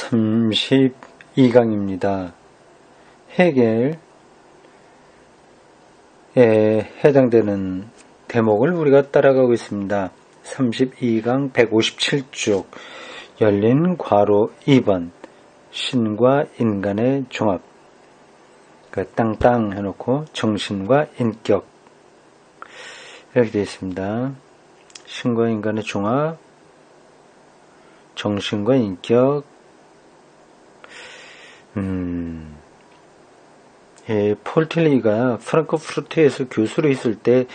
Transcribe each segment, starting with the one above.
32강입니다. 헤겔에 해당되는 대목을 우리가 따라가고 있습니다. 32강 157쪽 열린 괄호 2번 신과 인간의 종합. 땅땅 해놓고 정신과 인격 이렇게 되어 있습니다. 신과 인간의 종합, 정신과 인격. 폴 틸리가 프랑크푸르트에서 교수로 있을 때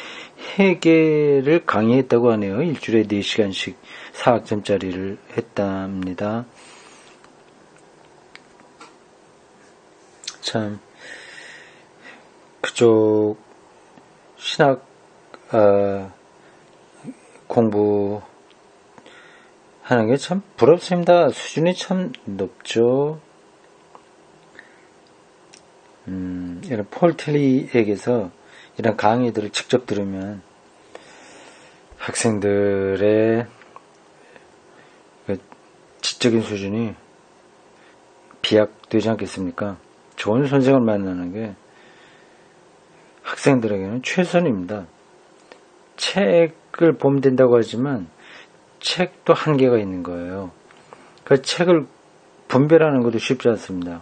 헤겔을 강의했다고 하네요. 일주일에 4시간씩 4학점짜리를 했답니다. 참 그쪽 신학 공부하는 게 참 부럽습니다. 수준이 참 높죠. 이런 폴 틸리에게서 이런 강의들을 직접 들으면 학생들의 지적인 수준이 비약되지 않겠습니까? 좋은 선생을 만나는 게 학생들에게는 최선입니다. 책을 보면 된다고 하지만 책도 한계가 있는 거예요. 그 책을 분별하는 것도 쉽지 않습니다.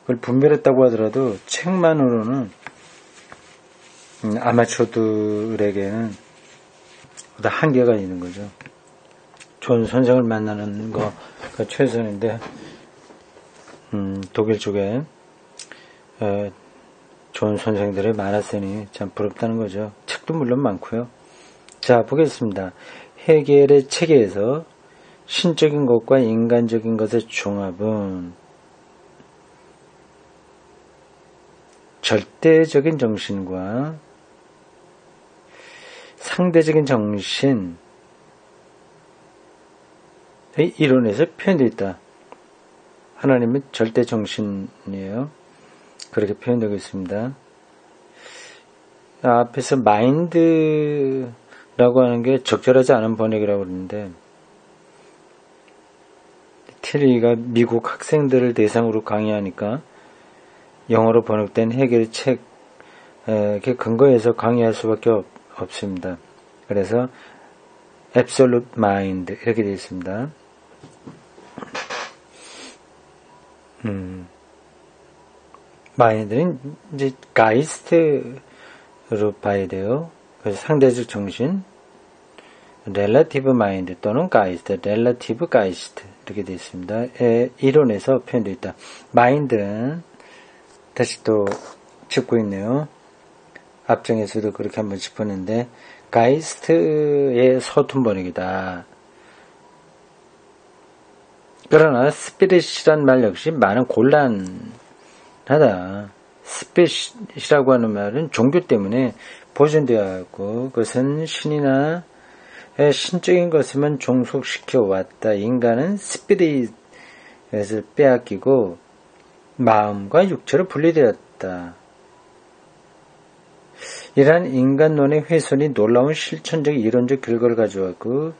그걸 분별했다고 하더라도 책만으로는 아마추어들에게는 한계가 있는 거죠. 좋은 선생을 만나는 거가 최선인데 독일 쪽에 좋은 선생들이 많았으니 참 부럽다는 거죠. 책도 물론 많고요. 자, 보겠습니다. 헤겔의 책에서 신적인 것과 인간적인 것의 종합은 절대적인 정신과 상대적인 정신의 이론에서 표현되어 있다. 하나님은 절대 정신이에요. 그렇게 표현되고 있습니다. 앞에서 마인드라고 하는 게 적절하지 않은 번역이라고 그러는데 틸리가 미국 학생들을 대상으로 강의하니까 영어로 번역된 헤겔의 책에 근거해서 강의할 수밖에 없습니다. 그래서 Absolute Mind 이렇게 되어 있습니다. 마인드는 이제 가이스트로 봐야 돼요. 그래서 상대적 정신, Relative Mind 또는 가이스트, Relative Geist 이렇게 되어 있습니다. 이론에서 표현되어 있다. 마인드는 다시 또 짚고 있네요. 앞장에서도 그렇게 한번 짚었는데 가이스트의 서툰 번역이다. 그러나 스피릿이란 말 역시 많은 곤란하다. 스피릿이라고 하는 말은 종교 때문에 보존되어야 하고 그것은 신이나 신적인 것에만 종속시켜 왔다. 인간은 스피릿을 빼앗기고 마음과 육체로 분리되었다. 이러한 인간론의 훼손이 놀라운 실천적 이론적 결과를 가져왔고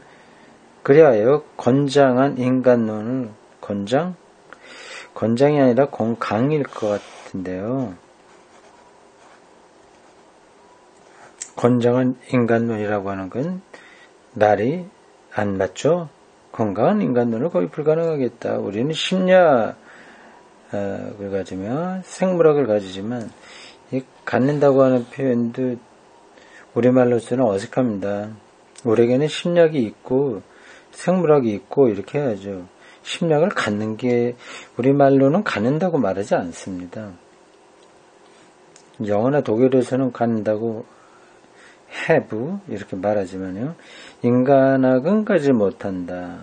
그리하여 건장한 인간론을 건장이 아니라 강일 것 같은데요. 건장한 인간론이라고 하는 건 말이 안 맞죠? 건강한 인간론은 거의 불가능하겠다. 우리는 심리학을 가지며 생물학을 가지지만 이 갖는다고 하는 표현도 우리말로서는 어색합니다. 우리에게는 심리학이 있고 생물학이 있고 이렇게 해야죠. 심리학을 갖는 게 우리말로는 갖는다고 말하지 않습니다. 영어나 독일에서는 갖는다고 have 이렇게 말하지만요. 인간학은 가지 못한다.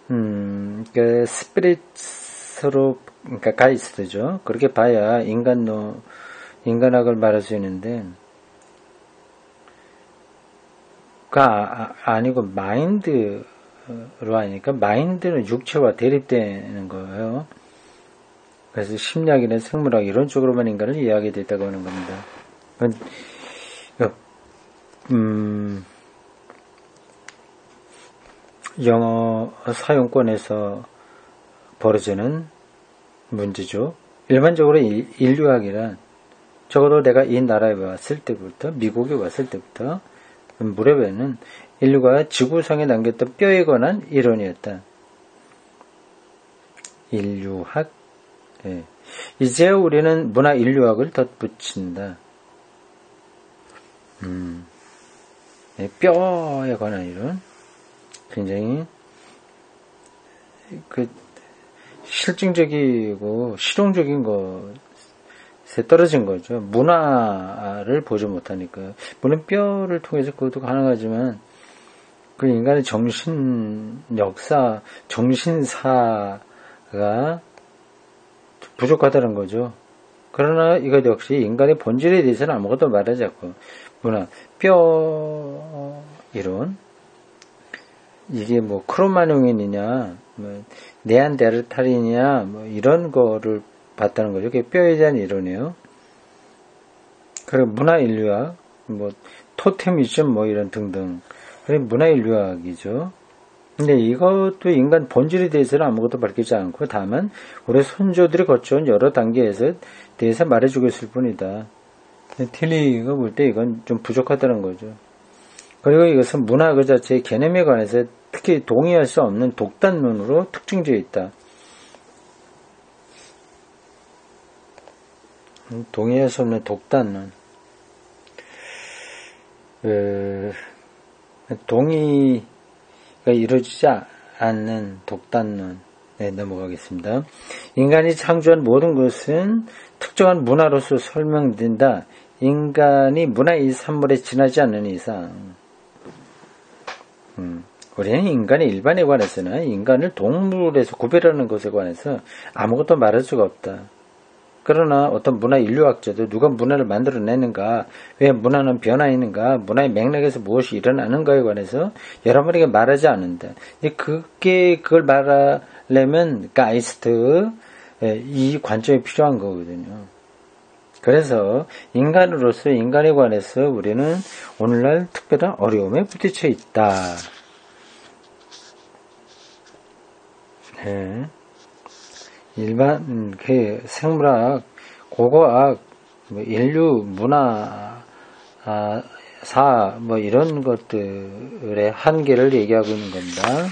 그러니까 스피릿으로 그러니까 가이스트죠. 그렇게 봐야 인간학을 말할 수 있는데 아니고 마인드로 하니까 마인드는 육체와 대립되는 거예요. 그래서 심리학이나 생물학 이런 쪽으로만 인간을 이해하게 됐다고 하는 겁니다. 영어 사용권에서 벌어지는 문제죠. 일반적으로 인류학이란 적어도 내가 이 나라에 왔을 때부터, 미국에 왔을 때부터 무렵에는 인류가 지구상에 남겼던 뼈에 관한 이론이었다. 인류학. 예. 이제 우리는 문화 인류학을 덧붙인다. 예, 뼈에 관한 이론. 굉장히 실증적이고 실용적인 것에 떨어진 거죠. 문화를 보지 못하니까. 물론 뼈를 통해서 그것도 가능하지만 그 인간의 정신 역사, 정신사가 부족하다는 거죠. 그러나 이것 역시 인간의 본질에 대해서는 아무것도 말하지 않고 문화, 뼈 이론, 이게 뭐 크로마뇽인이냐, 뭐 네안데르탈인이냐, 뭐 이런 거를 봤다는 거죠. 그게 뼈에 대한 이론이에요. 그리고 문화 인류학, 뭐 토테미즘 뭐 이런 등등. 그게 문화 인류학이죠. 근데 이것도 인간 본질에 대해서는 아무것도 밝히지 않고 다만 우리 선조들이 거쳐온 여러 단계에서 대해서 말해주고 있을 뿐이다. 틸리가 볼 때 이건 좀 부족하다는 거죠. 그리고 이것은 문화 그 자체의 개념에 관해서 특히 동의할 수 없는 독단론으로 특징되어 있다. 동의할 수 없는 독단론. 동의가 이루어지지 않는 독단론. 네, 넘어가겠습니다. 인간이 창조한 모든 것은 특정한 문화로서 설명된다. 인간이 문화의 산물에 지나지 않는 이상. 우리는 인간의 일반에 관해서는 인간을 동물에서 구별하는 것에 관해서 아무것도 말할 수가 없다. 그러나 어떤 문화 인류학자도 누가 문화를 만들어내는가, 왜 문화는 변화했는가, 문화의 맥락에서 무엇이 일어나는가에 관해서 여러분에게 말하지 않는다. 그걸 말하려면 가이스트, 이 관점이 필요한 거거든요. 그래서 인간으로서 인간에 관해서 우리는 오늘날 특별한 어려움에 부딪혀 있다. 네. 일반 생물학, 고고학, 인류 문화사 뭐 이런 것들의 한계를 얘기하고 있는 겁니다.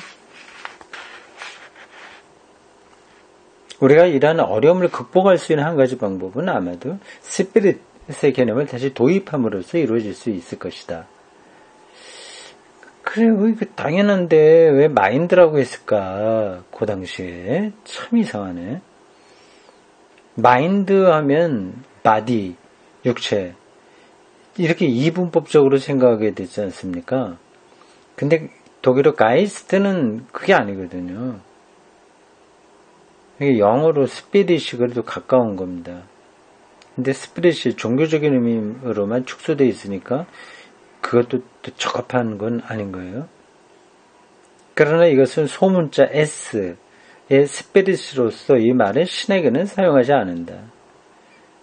우리가 이러한 어려움을 극복할 수 있는 한 가지 방법은 아마도 스피릿의 개념을 다시 도입함으로써 이루어질 수 있을 것이다. 그래요. 당연한데 왜 마인드라고 했을까? 그 당시에 참 이상하네. 마인드 하면 바디, 육체 이렇게 이분법적으로 생각하게 되지 않습니까? 근데 독일어 가이스트는 그게 아니거든요. 이게 영어로 스피릿이 그래도 가까운 겁니다. 근데 스피릿이 종교적인 의미로만 축소되어 있으니까 그것도 또 적합한 건 아닌 거예요. 그러나 이것은 소문자 S의 스피릿으로서 이 말을 신에게는 사용하지 않는다.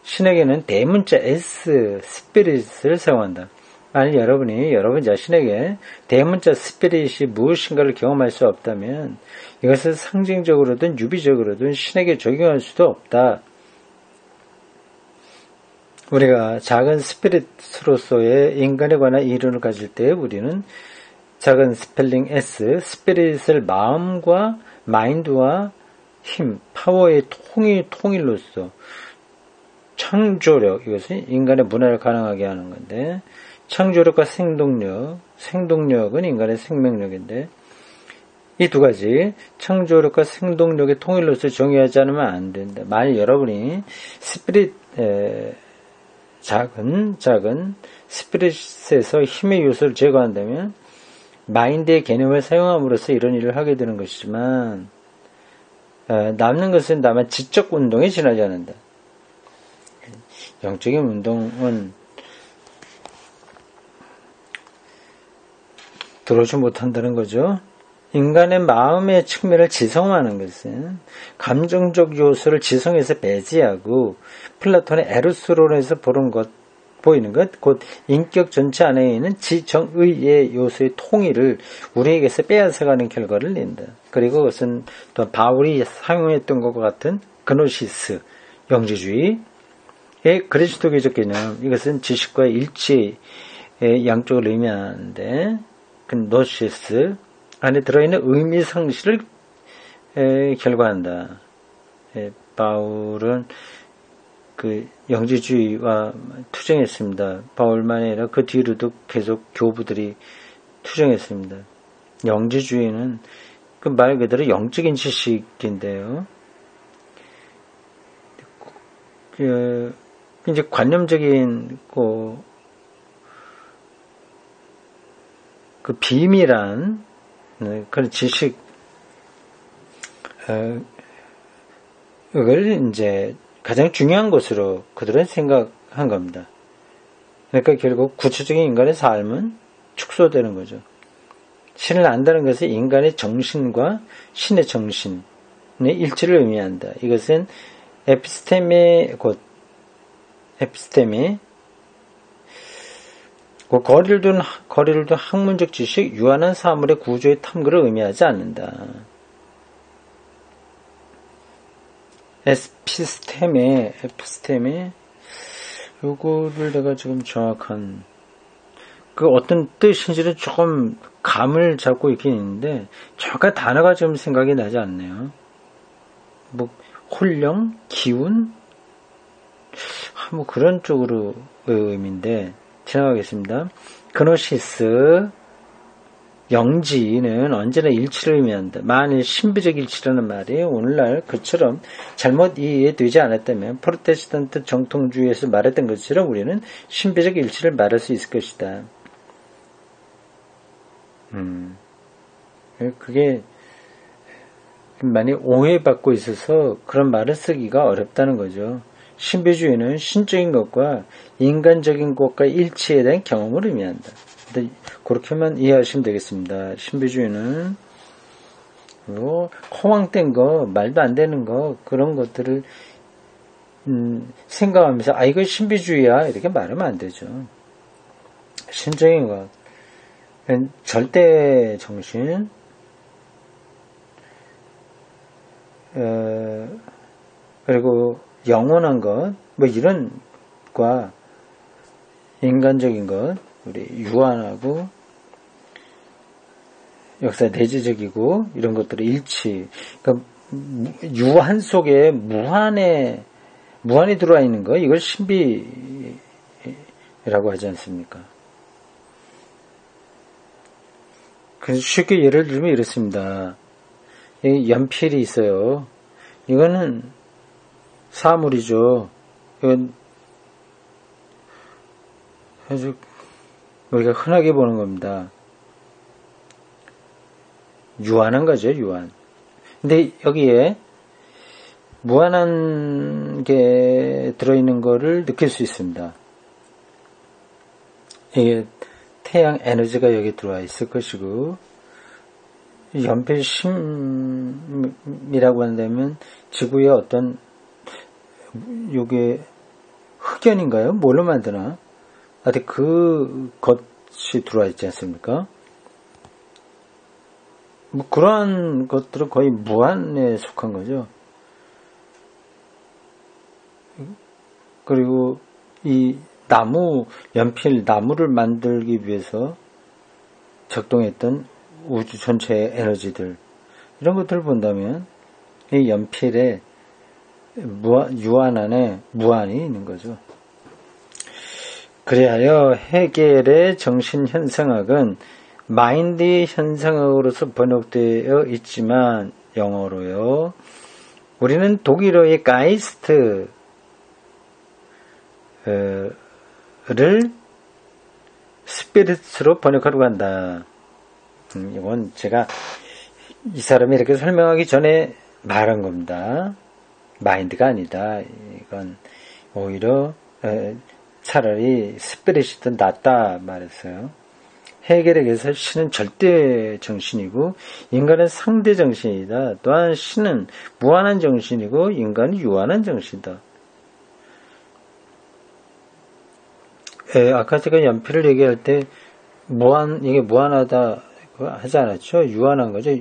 신에게는 대문자 S 스피릿을 사용한다. 만약 여러분 자신에게 대문자 스피릿이 무엇인가를 경험할 수 없다면 이것을 상징적으로든 유비적으로든 신에게 적용할 수도 없다. 우리가 작은 스피릿으로서의 인간에 관한 이론을 가질 때 우리는 작은 스펠링 S, 스피릿을 마음과 마인드와 힘, 파워의 통일로서 창조력, 이것은 인간의 문화를 가능하게 하는 건데 창조력과 생동력은 인간의 생명력인데 이 두 가지 창조력과 생동력의 통일로서 정의하지 않으면 안 된다. 만약 여러분이 스피릿 작은 스피릿에서 힘의 요소를 제거한다면 마인드의 개념을 사용함으로써 이런 일을 하게 되는 것이지만 남는 것은 다만 지적 운동에 지나지 않는다. 영적인 운동은 들어오지 못한다는 거죠. 인간의 마음의 측면을 지성화하는 것은 감정적 요소를 지성에서 배제하고 플라톤의 에로스론에서 보는 것 보이는 것, 곧 인격 전체 안에 있는 지정의의 요소의 통일을 우리에게서 빼앗아가는 결과를 낸다. 그리고 그것은 또 바울이 사용했던 것과 같은 그노시스, 영지주의, 그리스도교적 개념, 이것은 지식과 일치의 양쪽을 의미하는데, 그노시스 안에 들어있는 의미 상실을 결과한다. 바울은 그 영지주의와 투쟁했습니다. 바울만이 아니라 그 뒤로도 계속 교부들이 투쟁했습니다. 영지주의는 그 말 그대로 영적인 지식인데요. 이제 관념적인 그 비밀한 그런 지식 이걸 이제 가장 중요한 것으로 그들은 생각한 겁니다. 그러니까 결국 구체적인 인간의 삶은 축소되는 거죠. 신을 안다는 것은 인간의 정신과 신의 정신의 일치를 의미한다. 이것은 에피스테메 거리를 둔 학문적 지식, 유한한 사물의 구조의 탐구를 의미하지 않는다. 에피스테메, 요거를 내가 지금 정확한, 그 어떤 뜻인지는 조금 감을 잡고 있긴 있는데, 정확한 단어가 지금 생각이 나지 않네요. 뭐, 혼령, 기운, 뭐 그런 쪽으로 의미인데, 지나가겠습니다. 그노시스, 영지는 언제나 일치를 의미한다. 만일 신비적 일치라는 말이 오늘날 그처럼 잘못 이해되지 않았다면 프로테스탄트 정통주의에서 말했던 것처럼 우리는 신비적 일치를 말할 수 있을 것이다. 그게 많이 오해받고 있어서 그런 말을 쓰기가 어렵다는 거죠. 신비주의는 신적인 것과 인간적인 것과 일치에 대한 경험을 의미한다. 그렇게만 이해하시면 되겠습니다. 신비주의는 허황된 거, 말도 안 되는 거, 그런 것들을 생각하면서 이거 신비주의야 이렇게 말하면 안 되죠. 신적인 것, 절대 정신, 그리고 영원한 것, 뭐 이런 것과 인간적인 것, 우리 유한하고 역사 내재적이고 이런 것들의 일치. 그러니까 유한 속에 무한이 들어와 있는 거, 이걸 신비라고 하지 않습니까? 그래서 쉽게 예를 들면 이렇습니다. 연필이 있어요. 이거는 사물이죠. 이건 아주 우리가 흔하게 보는 겁니다. 유한한 거죠, 유한. 근데 여기에 무한한 게 들어있는 거를 느낄 수 있습니다. 이게 태양 에너지가 여기 들어와 있을 것이고, 연필심이라고 한다면 지구의 어떤 요게 흑연인가요? 뭘로 만드나? 하여튼 그 것이 들어와 있지 않습니까? 뭐 그러한 것들은 거의 무한에 속한 거죠. 그리고 이 나무를 만들기 위해서 작동했던 우주 전체의 에너지들, 이런 것들을 본다면 이 연필에 유한 안에 무한이 있는 거죠. 그리하여 헤겔의 정신현상학은 마인드 현상학으로서 번역되어 있지만 영어로요. 우리는 독일어의 가이스트를 스피릿으로 번역하려고 한다. 이건 제가 이 사람이 이렇게 설명하기 전에 말한 겁니다. 마인드가 아니다. 이건 오히려 차라리 스피릿이 더 낫다 말했어요. 헤겔에게서 신은 절대 정신이고 인간은 상대 정신이다. 또한 신은 무한한 정신이고 인간은 유한한 정신이다. 아까 제가 연필을 얘기할 때 이게 무한하다 하지 않았죠? 유한한 거죠.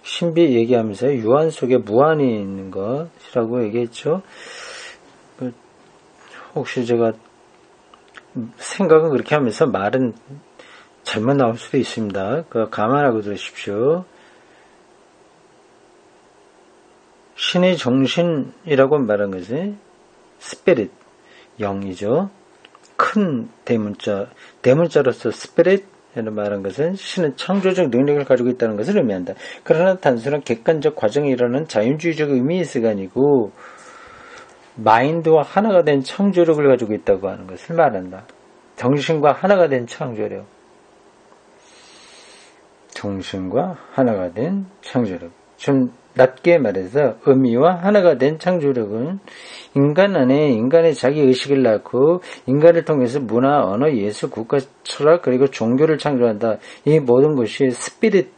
신비 얘기하면서 유한 속에 무한이 있는 것이라고 얘기했죠. 혹시 제가 생각은 그렇게 하면서 말은 잘못 나올 수도 있습니다. 감안하고 들으십시오. 신의 정신이라고 말한 것이 스피릿, 영이죠. 큰 대문자로서 스피릿 이라고 말한 것은 신은 창조적 능력을 가지고 있다는 것을 의미한다. 그러나 단순한 객관적 과정이 일어나는 자연주의적 의미에서가 아니고 마인드와 하나가 된 창조력을 가지고 있다고 하는 것을 말한다. 정신과 하나가 된 창조력. 정신과 하나가 된 창조력. 좀 낮게 말해서 의미와 하나가 된 창조력은 인간 안에 인간의 자기 의식을 낳고 인간을 통해서 문화, 언어, 예술, 국가, 철학 그리고 종교를 창조한다. 이 모든 것이 스피릿이란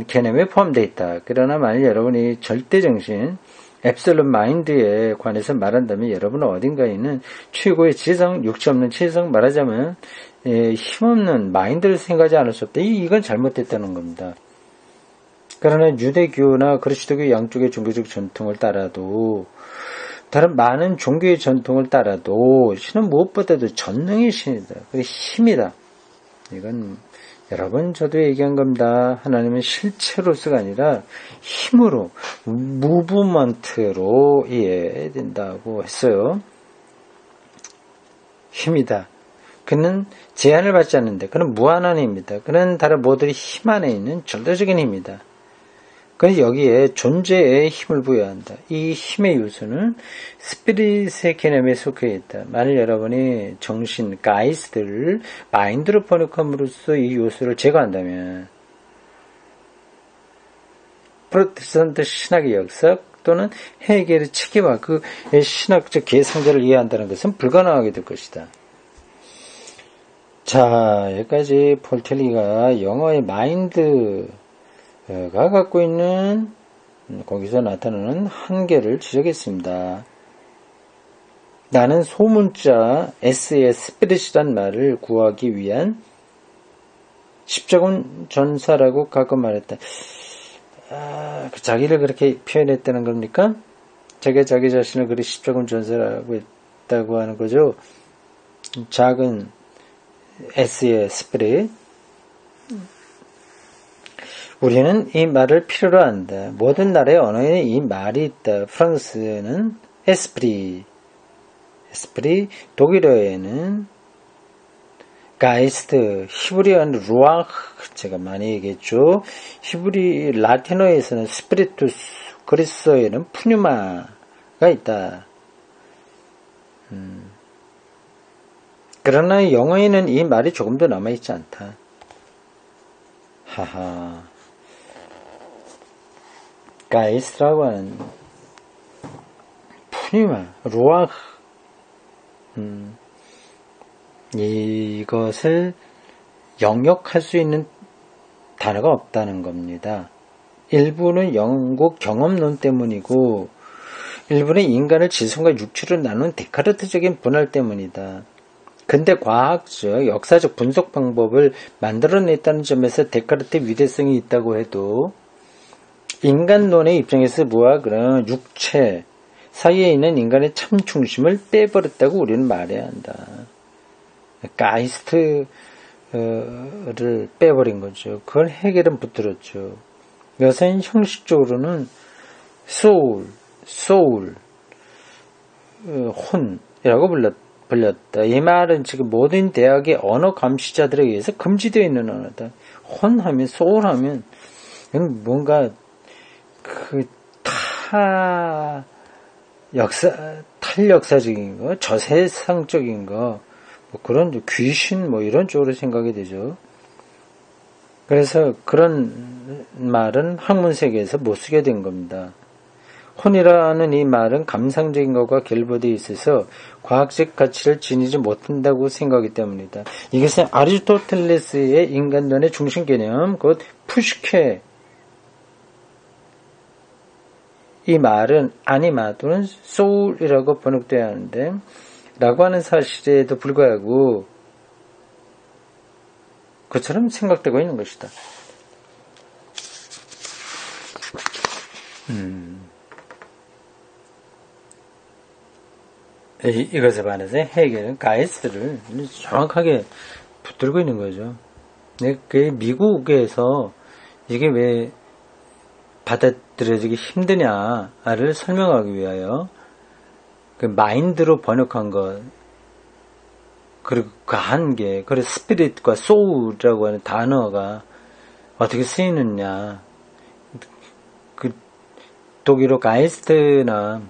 개념에 포함되어 있다. 그러나 만일 여러분이 절대정신, 앱솔루트 마인드에 관해서 말한다면 여러분은 어딘가에 있는 최고의 지성, 육체 없는 지성, 말하자면 힘없는 마인드를 생각하지 않을 수 없다. 이건 잘못됐다는 겁니다. 그러나 유대교나 그리스도교 양쪽의 종교적 전통을 따라도 다른 많은 종교의 전통을 따라도 신은 무엇보다도 전능의 신이다. 그리고 힘이다. 이건 여러분 저도 얘기한 겁니다. 하나님은 실체로서가 아니라 힘으로 무브먼트로 이해된다고 했어요. 힘이다. 그는 제한을 받지 않는데 그는 무한한 힘이다. 그는 다른 모든 힘 안에 있는 절대적인 힘이다. 그래서 여기에 존재의 힘을 부여한다. 이 힘의 요소는 스피릿의 개념에 속해 있다. 만일 여러분이 정신, 가이스트를 마인드로 번역함으로써 이 요소를 제거한다면 프로테스탄트 신학의 역사 또는 헤겔의 체계와 그 신학적 계상자를 이해한다는 것은 불가능하게 될 것이다. 자, 여기까지 폴텔리가 영어의 마인드 가 갖고 있는 거기서 나타나는 한계를 지적했습니다. 나는 소문자 S의 스피릿이란 말을 구하기 위한 십자군 전사라고 가끔 말했다. 자기를 그렇게 표현했다는 겁니까? 자기가 자기 자신을 그리 십자군 전사라고 했다고 하는 거죠. 작은 S의 스피릿. 우리는 이 말을 필요로 한다. 모든 나라의 언어에는 이 말이 있다. 프랑스는 에스프리, 독일어에는 가이스트, 히브리어는 루아흐, 제가 많이 얘기했죠. 라틴어에서는 스피리투스, 그리스어에는 푸뉴마가 있다. 그러나 영어에는 이 말이 조금 더 남아있지 않다. 하하. 가이스트라고 하는 푸니마, 루아흐 이것을 영역할 수 있는 단어가 없다는 겁니다. 일부는 영국 경험론 때문이고 일부는 인간을 지성과 육체로 나눈 데카르트적인 분할 때문이다. 근대 과학적, 역사적 분석 방법을 만들어냈다는 점에서 데카르트의 위대성이 있다고 해도 인간론의 입장에서 무학은 육체 사이에 있는 인간의 참 중심을 빼버렸다고 우리는 말해야 한다. 가이스트를 빼버린 거죠. 그걸 헤겔은 붙들었죠. 여기서는 형식적으로는 소울, 혼이라고 불렸다. 이 말은 지금 모든 대학의 언어 감시자들에 의해서 금지되어 있는 언어다. 혼하면, 소울하면 뭔가 탈역사적인 거, 저세상적인 거, 뭐 그런 귀신 뭐 이런 쪽으로 생각이 되죠. 그래서 그런 말은 학문 세계에서 못 쓰게 된 겁니다. 혼이라는 이 말은 감상적인 것과 결부되어 있어서 과학적 가치를 지니지 못한다고 생각하기 때문이다. 이것은 아리스토텔레스의 인간론의 중심 개념, 곧 푸시케 이 말은 아니마 또는 소울이라고 번역되어야 하는데 라고 하는 사실에도 불구하고 그처럼 생각되고 있는 것이다. 이것에 반해서 헤겔은 가이스트를 정확하게 붙들고 있는 거죠. 그 미국에서 이게 왜 받아들여지기 힘드냐를 설명하기 위하여 그 마인드로 번역한 것, 그리고 그 한계, 그리고 스피릿과 소울이라고 하는 단어가 어떻게 쓰이느냐. 그 독일어 가이스트나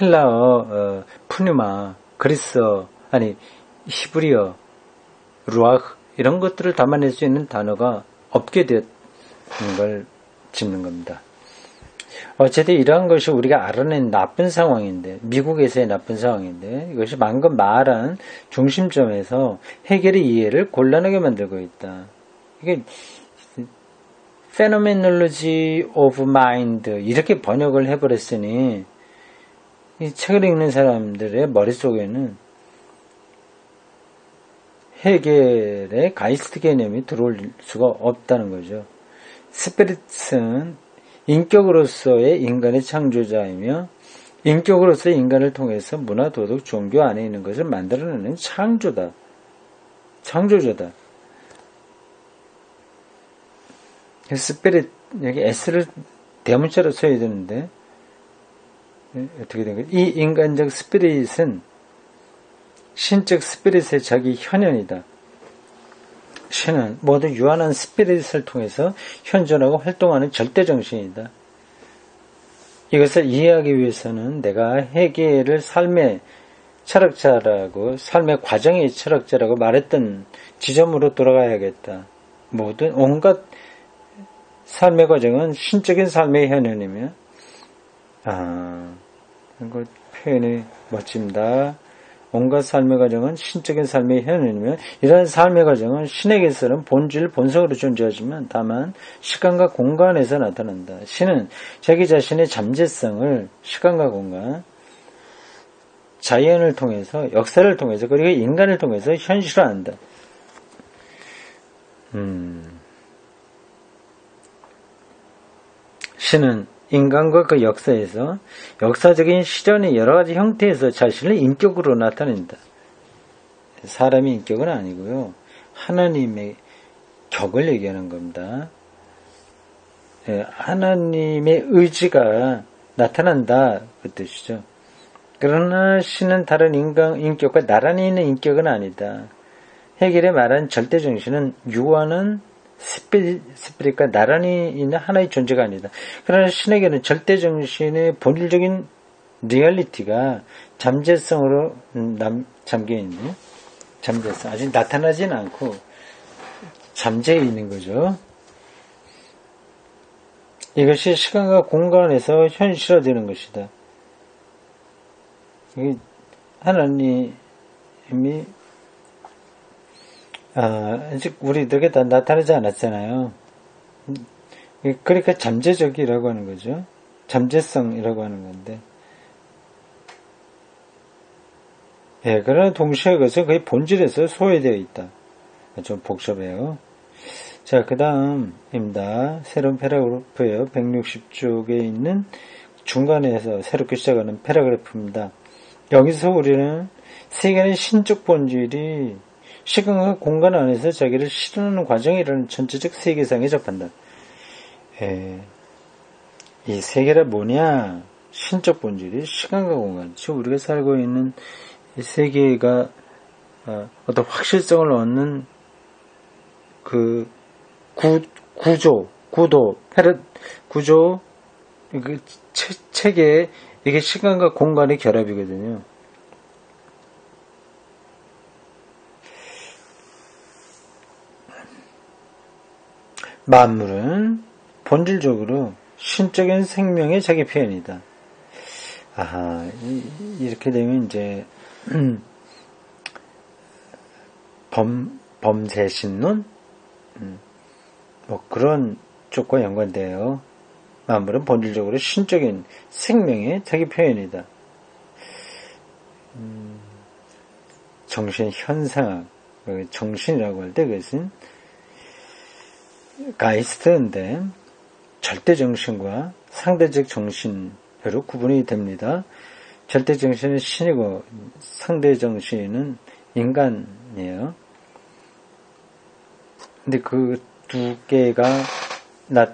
헬라어 푸뉴마, 그리스어, 히브리어, 루아흐 이런 것들을 담아낼 수 있는 단어가 없게 되었는 걸 짚는 겁니다. 어쨌든 이러한 것이 우리가 알아낸 나쁜 상황인데, 미국에서의 나쁜 상황인데, 이것이 방금 말한 중심점에서 해결의 이해를 곤란하게 만들고 있다. 이게 Phenomenology of Mind 이렇게 번역을 해버렸으니 이 책을 읽는 사람들의 머릿속에는 해겔의 가이스트 개념이 들어올 수가 없다는 거죠. 스피릿은 인격으로서의 인간의 창조자이며 인격으로서의 인간을 통해서 문화, 도덕, 종교 안에 있는 것을 만들어내는 창조다. 창조자다. 스피릿, 여기 S를 대문자로 써야 되는데 어떻게 된 거예요? 이 인간적 스피릿은 신적 스피릿의 자기 현현이다. 신은 모두 유한한 스피릿을 통해서 현존하고 활동하는 절대정신이다. 이것을 이해하기 위해서는 내가 해겔을 삶의 철학자라고, 삶의 과정의 철학자라고 말했던 지점으로 돌아가야겠다. 모든 온갖 삶의 과정은 신적인 삶의 현현이며, 이거 표현이 멋집니다. 온갖 삶의 과정은 신적인 삶의 현현이며 이러한 삶의 과정은 신에게서는 본질, 본성으로 존재하지만 다만 시간과 공간에서 나타난다. 신은 자기 자신의 잠재성을 시간과 공간, 자연을 통해서, 역사를 통해서, 그리고 인간을 통해서 현실화한다. 신은 인간과 그 역사에서 역사적인 실현의 여러 가지 형태에서 자신을 인격으로 나타낸다. 사람의 인격은 아니고요. 하나님의 격을 얘기하는 겁니다. 하나님의 의지가 나타난다. 그 뜻이죠. 그러나 신은 다른 인격과 나란히 있는 인격은 아니다. 해겔의 말한 절대정신은 유한한 스피릿과 나란히 있는 하나의 존재가 아니다. 그러나 신에게는 절대정신의 본질적인 리얼리티가 잠재성으로 잠겨있는, 잠재성, 아직 나타나지는 않고 잠재해 있는 거죠. 이것이 시간과 공간에서 현실화되는 것이다. 하나님이 아직 우리들에게 다 나타나지 않았잖아요. 그러니까 잠재적이라고 하는 거죠. 잠재성이라고 하는 건데. 그러나 동시에 그것은 거의 본질에서 소외되어 있다. 좀 복잡해요. 자, 그 다음입니다. 새로운 패러그래프예요. 160쪽에 있는 중간에서 새롭게 시작하는 패러그래프입니다. 여기서 우리는 세계는 신적 본질이 시간과 공간 안에서 자기를 실현하는 과정이라는 전체적 세계상에 접한다. 이 세계가 뭐냐? 신적 본질이 시간과 공간. 지금 우리가 살고 있는 이 세계가 어떤 확실성을 얻는 그 구조, 그 체계, 이게 시간과 공간의 결합이거든요. 만물은 본질적으로 신적인 생명의 자기 표현이다. 이렇게 되면 이제 범세신론? 뭐 그런 쪽과 연관돼요. 만물은 본질적으로 신적인 생명의 자기 표현이다. 정신 현상학, 정신이라고 할 때 그것은 가이스트인데 절대 정신과 상대적 정신으로 구분이 됩니다. 절대 정신은 신이고 상대 정신은 인간이에요. 근데 그 두 개가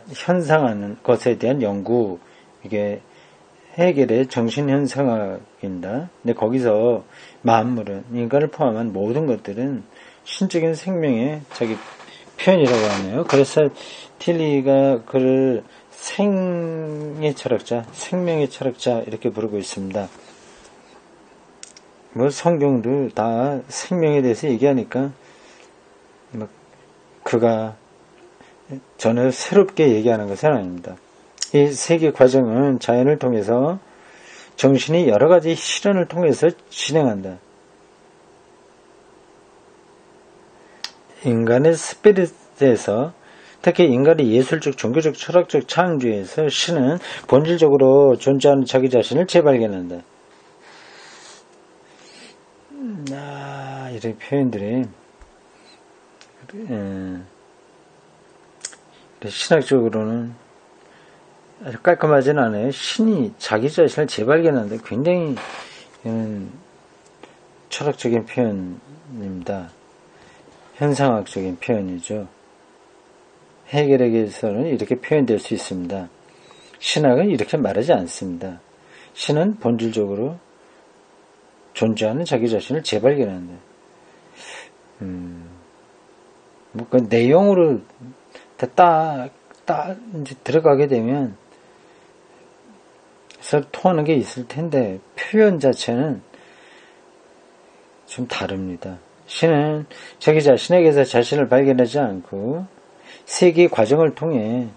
현상하는 것에 대한 연구, 이게 해겔의 정신현상학입니다. 근데 거기서 만물은, 인간을 포함한 모든 것들은 신적인 생명의 자기 표현이라고 하네요. 그래서 틸리가 그를 생의 철학자, 생명의 철학자 이렇게 부르고 있습니다. 뭐 성경도 다 생명에 대해서 얘기하니까 막 그가 전혀 새롭게 얘기하는 것은 아닙니다. 이 세계 과정은 자연을 통해서 정신이 여러 가지 실현을 통해서 진행한다. 인간의 스피릿에서, 특히 인간의 예술적, 종교적, 철학적 창조에서 신은 본질적으로 존재하는 자기 자신을 재발견한다. 이런 표현들이 신학적으로는 아주 깔끔하진 않아요. 신이 자기 자신을 재발견하는데 굉장히 철학적인 표현입니다. 현상학적인 표현이죠. 해겔에게서는 이렇게 표현될 수 있습니다. 신학은 이렇게 말하지 않습니다. 신은 본질적으로 존재하는 자기 자신을 재발견한다. 뭐 그 내용으로 이제 들어가게 되면 서로 통하는 게 있을 텐데 표현 자체는 좀 다릅니다. 신은 자기 자신에게서 자신을 발견하지 않고 세계의 과정을 통해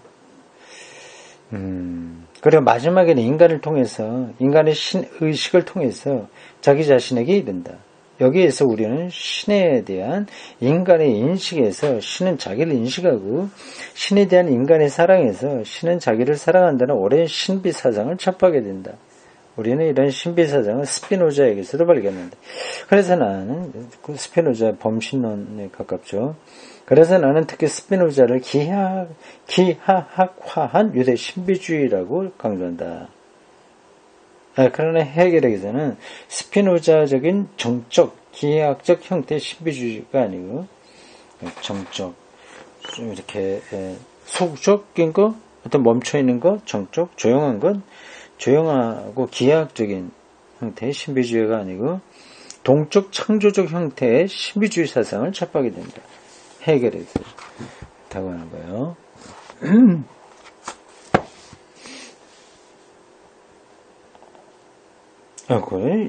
그리고 마지막에는 인간을 통해서, 인간의 신의식을 통해서 자기 자신에게 이른다. 여기에서 우리는 신에 대한 인간의 인식에서 신은 자기를 인식하고 신에 대한 인간의 사랑에서 신은 자기를 사랑한다는 오랜 신비사상을 접하게 된다. 우리는 이런 신비사상을 스피노자에게서도 발견한다. 그래서 나는 그 스피노자 범신론에 가깝죠. 그래서 나는 특히 스피노자를 기하학화한 유대 신비주의라고 강조한다. 그러나 해겔에게서는 스피노자적인 정적, 기하학적 형태의 신비주의가 아니고 정적, 좀 이렇게 소극적인 거, 어떤 멈춰있는 거, 정적, 조용한 것, 조용하고 기하학적인 형태의 신비주의가 아니고 동적, 창조적 형태의 신비주의 사상을 접하게 된다. 해겔에서 다고 하는 거예요.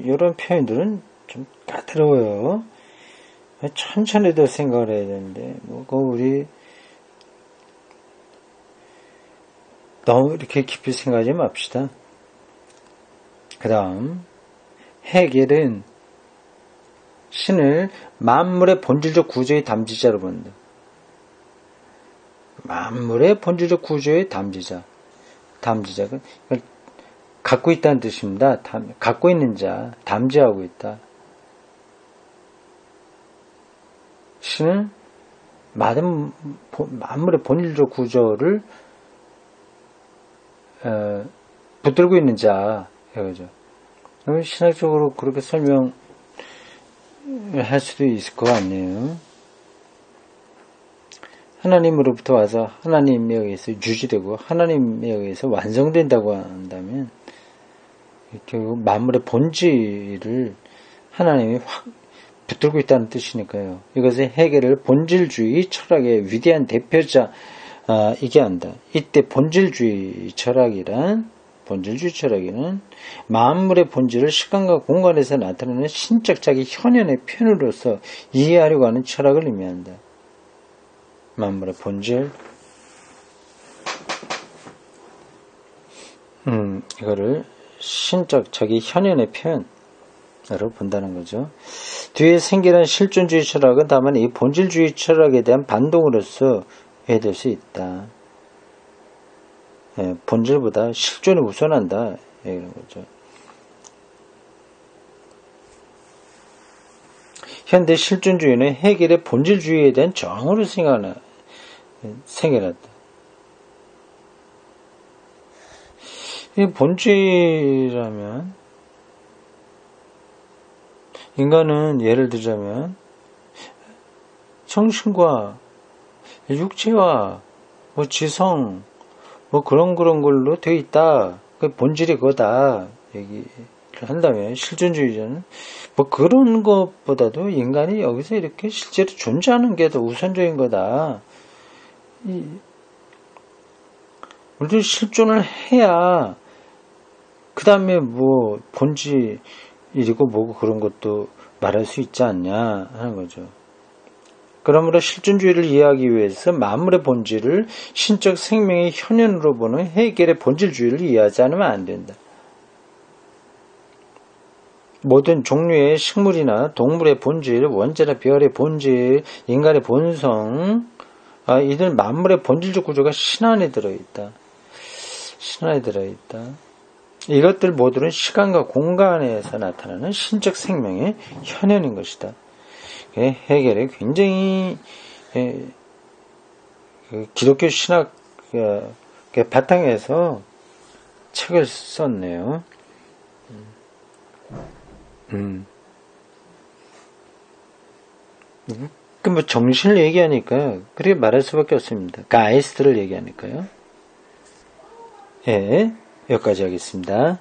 이런 표현들은 좀 까다로워요. 천천히 더 생각을 해야 되는데, 우리 너무 이렇게 깊이 생각하지 맙시다. 그 다음, 해겔은 신을 만물의 본질적 구조의 담지자로 본다. 만물의 본질적 구조의 담지자. 담지자가 갖고 있다는 뜻입니다. 갖고 있는 자, 담지하고 있다. 신은 만물의 본질적 구조를 붙들고 있는 자, 이거죠. 신학적으로 그렇게 설명할 수도 있을 것 같네요. 하나님으로부터 와서 하나님에 의해서 유지되고 하나님에 의해서 완성된다고 한다면 결국 만물의 본질을 하나님이 확 붙들고 있다는 뜻이니까요. 이것은 해겔을 본질주의 철학의 위대한 대표자 이게 한다. 이때 본질주의 철학이란 본질주의 철학에는 만물의 본질을 시간과 공간에서 나타나는 신적 자기 현현의 표현으로서 이해하려고 하는 철학을 의미한다. 만물의 본질. 이거를 신적 자기 현현의 표현으로 본다는 거죠. 뒤에 생겨난 실존주의 철학은 다만 이 본질주의 철학에 대한 반동으로서 이해될 수 있다. 본질보다 실존이 우선한다. 이런 거죠. 현대 실존주의는 해결의 본질주의에 대한 저항으로 생겨났다. 이 본질이라면 인간은 예를 들자면 정신과 육체와 뭐 지성 뭐 그런 걸로 되어 있다. 그 본질이 그거다. 얘기를 한다면 실존주의자는 뭐 그런 것보다도 인간이 여기서 이렇게 실제로 존재하는 게 더 우선적인 거다. 우리도 실존을 해야 그 다음에 뭐 본질이고 뭐고 그런 것도 말할 수 있지 않냐 하는 거죠. 그러므로 실존주의를 이해하기 위해서 만물의 본질을 신적 생명의 현현으로 보는 해겔의 본질주의를 이해하지 않으면 안 된다. 모든 종류의 식물이나 동물의 본질, 원자나 별의 본질, 인간의 본성, 이들 만물의 본질적 구조가 신 안에 들어있다. 신 안에 들어있다. 이것들 모두는 시간과 공간에서 나타나는 신적 생명의 현현인 것이다. 해겔이 굉장히 기독교 신학 바탕에서 책을 썼네요. 뭐 정신을 얘기하니까 그렇게 말할 수밖에 없습니다. 가이스트를 얘기하니까요. 예, 여기까지 하겠습니다.